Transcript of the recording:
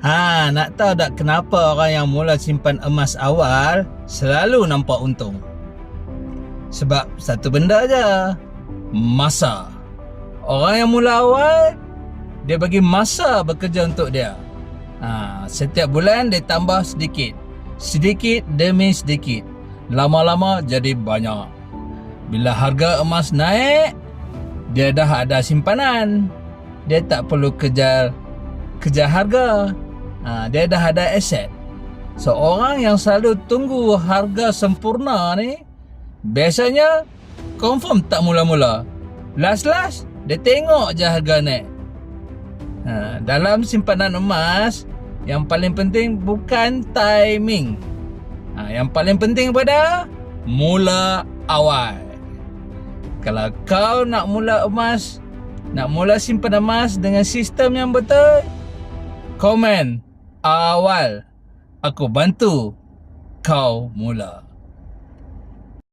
Nak tahu tak kenapa orang yang mula simpan emas awal selalu nampak untung? Sebab satu benda je, masa. Orang yang mula awal, dia bagi masa bekerja untuk dia. Setiap bulan dia tambah sedikit. Sedikit demi sedikit. Lama-lama jadi banyak. Bila harga emas naik, dia dah ada simpanan. Dia tak perlu kejar harga. Dia dah ada aset. So orang yang selalu tunggu harga sempurna ni biasanya confirm tak mula-mula. Last dia tengok je harga naik. Dalam simpanan emas, yang paling penting bukan timing. Yang paling penting pada mula awal. Kalau kau nak mula simpan emas dengan sistem yang betul, komen awal, aku bantu kau mula.